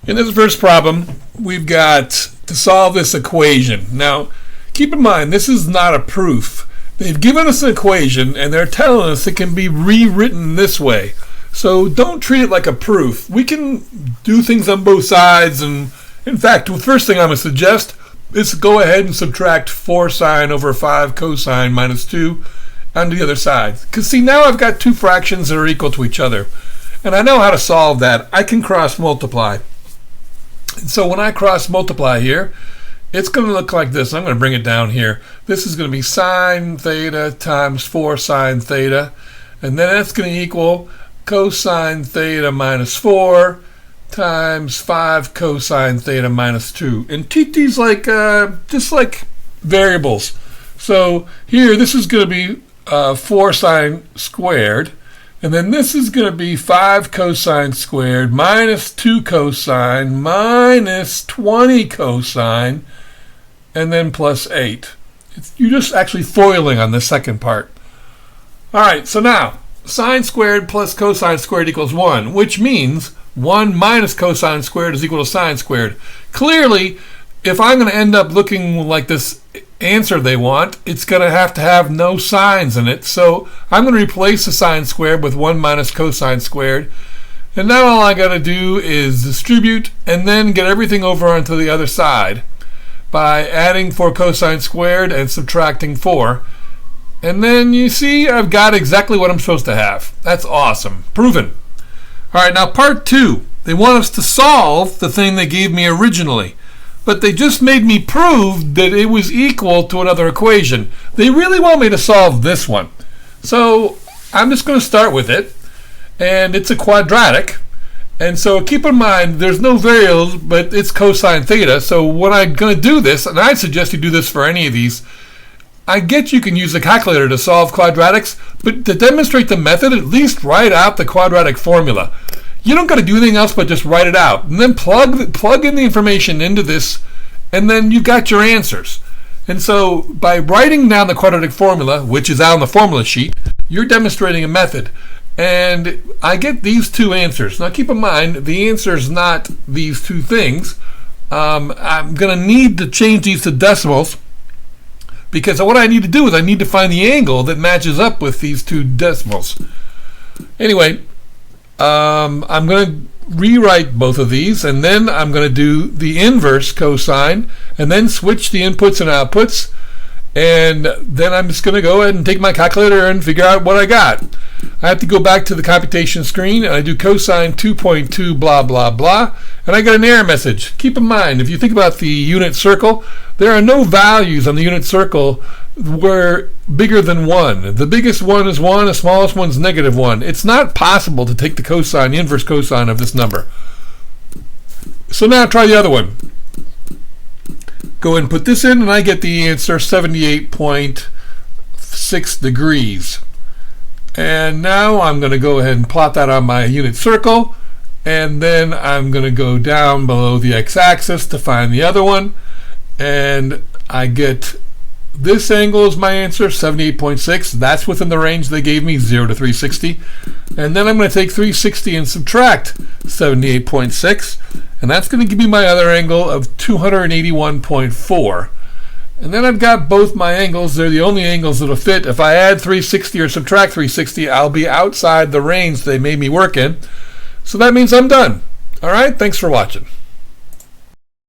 In this first problem, we've got to solve this equation. Now, keep in mind, this is not a proof. They've given us an equation, and they're telling us it can be rewritten this way. So don't treat it like a proof. We can do things on both sides, and in fact, the first thing I'm going to suggest is go ahead and subtract 4 sine over 5 cosine minus 2 onto the other side. Because see, now I've got two fractions that are equal to each other. And I know how to solve that. I can cross multiply. And so when I cross multiply here, it's going to look like this. I'm going to bring it down here. This is going to be sine theta times 4 sine theta. And then that's going to equal cosine theta minus 4 times 5 cosine theta minus 2. And treat these like just like variables. So here, this is going to be 4 sine squared. And then this is going to be 5 cosine squared minus 2 cosine minus 20 cosine and then plus 8. You're just actually foiling on the second part. All right, so now sine squared plus cosine squared equals 1, which means 1 minus cosine squared is equal to sine squared. Clearly, if I'm going to end up looking like this answer they want, it's going to have no sines in it. So I'm going to replace the sine squared with 1 minus cosine squared. And now all I got to do is distribute and then get everything over onto the other side by adding 4 cosine squared and subtracting 4. And then you see I've got exactly what I'm supposed to have. That's awesome. Proven. All right, now part 2. They want us to solve the thing they gave me originally. But they just made me prove that it was equal to another equation. They really want me to solve this one. So I'm just going to start with it. And it's a quadratic. And so keep in mind, there's no variables, but it's cosine theta. So when I'm going to do this, and I suggest you do this for any of these, I get you can use a calculator to solve quadratics, but to demonstrate the method, at least write out the quadratic formula. You don't got to do anything else but just write it out. And then plug in the information into this, and then you've got your answers. And so by writing down the quadratic formula, which is out on the formula sheet, you're demonstrating a method. And I get these two answers. Now keep in mind, the answer is not these two things. I'm going to need to change these to decimals, because what I need to do is I need to find the angle that matches up with these two decimals. Anyway, I'm going to rewrite both of these, and then I'm going to do the inverse cosine, and then switch the inputs and outputs, and then I'm just going to go ahead and take my calculator and figure out what I got. I have to go back to the computation screen, and I do cosine 2.2 blah blah blah, and I get an error message. Keep in mind, if you think about the unit circle, there are no values on the unit circle where bigger than 1. The biggest one is 1, the smallest one is -1. It's not possible to take the cosine, the inverse cosine of this number. So now try the other one. Go ahead and put this in, and I get the answer 78.6 degrees. And now I'm going to go ahead and plot that on my unit circle, and then I'm going to go down below the x-axis to find the other one, and I get this angle is my answer, 78.6. That's within the range they gave me, 0 to 360. And then I'm going to take 360 and subtract 78.6, and that's going to give me my other angle of 281.4. And then I've got both my angles. They're the only angles that'll fit. If I add 360 or subtract 360, I'll be outside the range they made me work in. So that means I'm done. All right, thanks for watching.